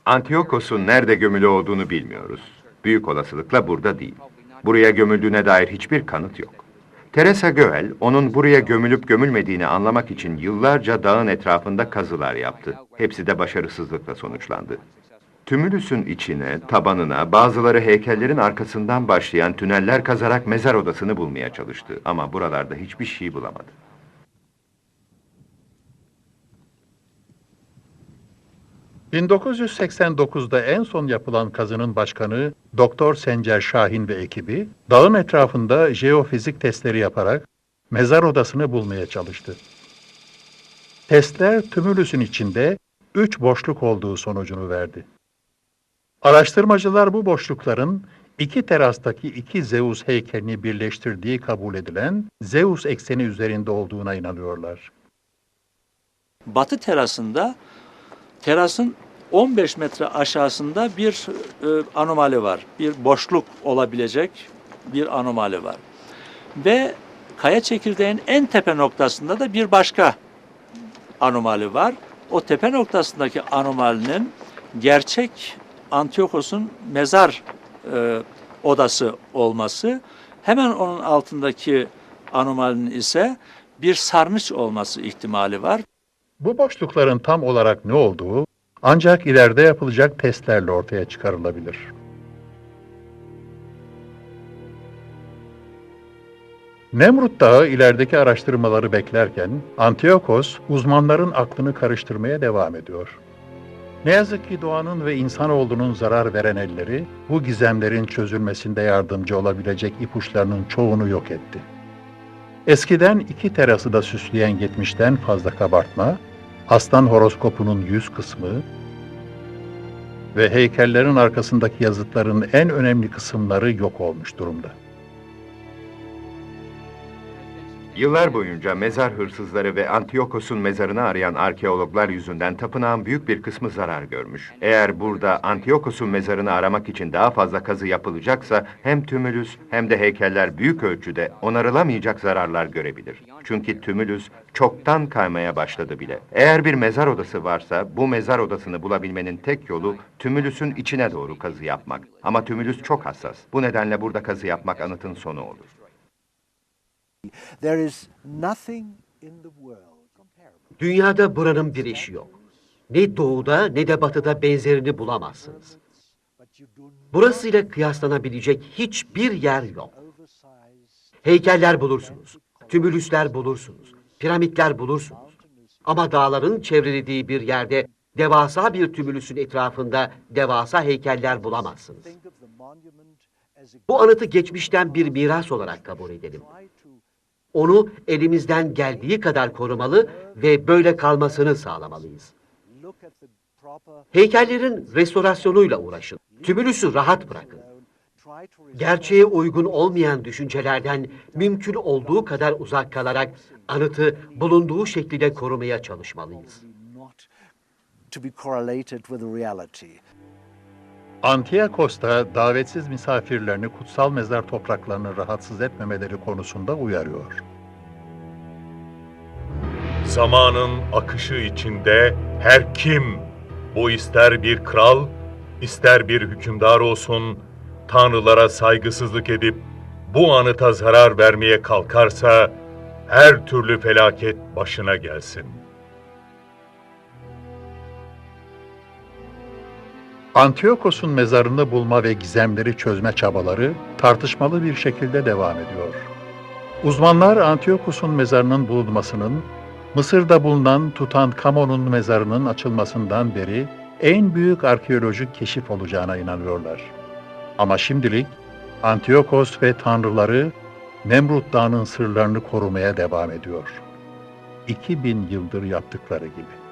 Antiyokos'un nerede gömülü olduğunu bilmiyoruz. Büyük olasılıkla burada değil. Buraya gömüldüğüne dair hiçbir kanıt yok. Teresa Göel, onun buraya gömülüp gömülmediğini anlamak için yıllarca dağın etrafında kazılar yaptı. Hepsi de başarısızlıkla sonuçlandı. Tümülüsün içine, tabanına, bazıları heykellerin arkasından başlayan tüneller kazarak mezar odasını bulmaya çalıştı. Ama buralarda hiçbir şey bulamadı. 1989'da en son yapılan kazının başkanı Doktor Sencer Şahin ve ekibi, dağın etrafında jeofizik testleri yaparak mezar odasını bulmaya çalıştı. Testler tümülüsün içinde 3 boşluk olduğu sonucunu verdi. Araştırmacılar bu boşlukların iki terastaki iki Zeus heykelini birleştirdiği kabul edilen Zeus ekseni üzerinde olduğuna inanıyorlar. Batı terasında, terasın 15 metre aşağısında bir anomali var. Bir boşluk olabilecek bir anomali var. Ve kaya çekirdeğin en tepe noktasında da bir başka anomali var. O tepe noktasındaki anomalinin gerçek Antiyokos'un mezar odası olması, hemen onun altındaki anomalinin ise bir sarnıç olması ihtimali var. Bu boşlukların tam olarak ne olduğu ancak ileride yapılacak testlerle ortaya çıkarılabilir. Nemrut Dağı ilerideki araştırmaları beklerken Antiyokos uzmanların aklını karıştırmaya devam ediyor. Ne yazık ki doğanın ve insanoğlunun zarar veren elleri bu gizemlerin çözülmesinde yardımcı olabilecek ipuçlarının çoğunu yok etti. Eskiden iki terası da süsleyen 70'ten fazla kabartma, aslan horoskopunun 100 kısmı ve heykellerin arkasındaki yazıtların en önemli kısımları yok olmuş durumda. Yıllar boyunca mezar hırsızları ve Antiyokos'un mezarını arayan arkeologlar yüzünden tapınağın büyük bir kısmı zarar görmüş. Eğer burada Antiyokos'un mezarını aramak için daha fazla kazı yapılacaksa hem tümülüs hem de heykeller büyük ölçüde onarılamayacak zararlar görebilir. Çünkü tümülüs çoktan kaymaya başladı bile. Eğer bir mezar odası varsa bu mezar odasını bulabilmenin tek yolu tümülüsün içine doğru kazı yapmak. Ama tümülüs çok hassas. Bu nedenle burada kazı yapmak anıtın sonu olur. There is nothing in the world comparable. Dünyada buranın bir eşi yok. Ne doğuda ne de batıda benzerini bulamazsınız. Burasıyla kıyaslanabilecek hiçbir yer yok. Heykeller bulursunuz, tümülüsler bulursunuz, piramitler bulursunuz. Ama dağların çevrelediği bir yerde devasa bir tümülüsün etrafında devasa heykeller bulamazsınız. Bu anıtı geçmişten bir miras olarak kabul edelim. Onu elimizden geldiği kadar korumalı ve böyle kalmasını sağlamalıyız. Heykellerin restorasyonuyla uğraşın. Tümülüsü rahat bırakın. Gerçeğe uygun olmayan düşüncelerden mümkün olduğu kadar uzak kalarak anıtı bulunduğu şekliyle korumaya çalışmalıyız. Antiyokos'ta davetsiz misafirlerini kutsal mezar topraklarını rahatsız etmemeleri konusunda uyarıyor. Zamanın akışı içinde her kim, bu ister bir kral, ister bir hükümdar olsun, tanrılara saygısızlık edip bu anıta zarar vermeye kalkarsa, her türlü felaket başına gelsin. Antiyokos'un mezarını bulma ve gizemleri çözme çabaları tartışmalı bir şekilde devam ediyor. Uzmanlar Antiyokos'un mezarının bulunmasının, Mısır'da bulunan Tutankamon'un mezarının açılmasından beri en büyük arkeolojik keşif olacağına inanıyorlar. Ama şimdilik Antiyokos ve tanrıları Nemrut Dağı'nın sırlarını korumaya devam ediyor. 2000 yıldır yaptıkları gibi.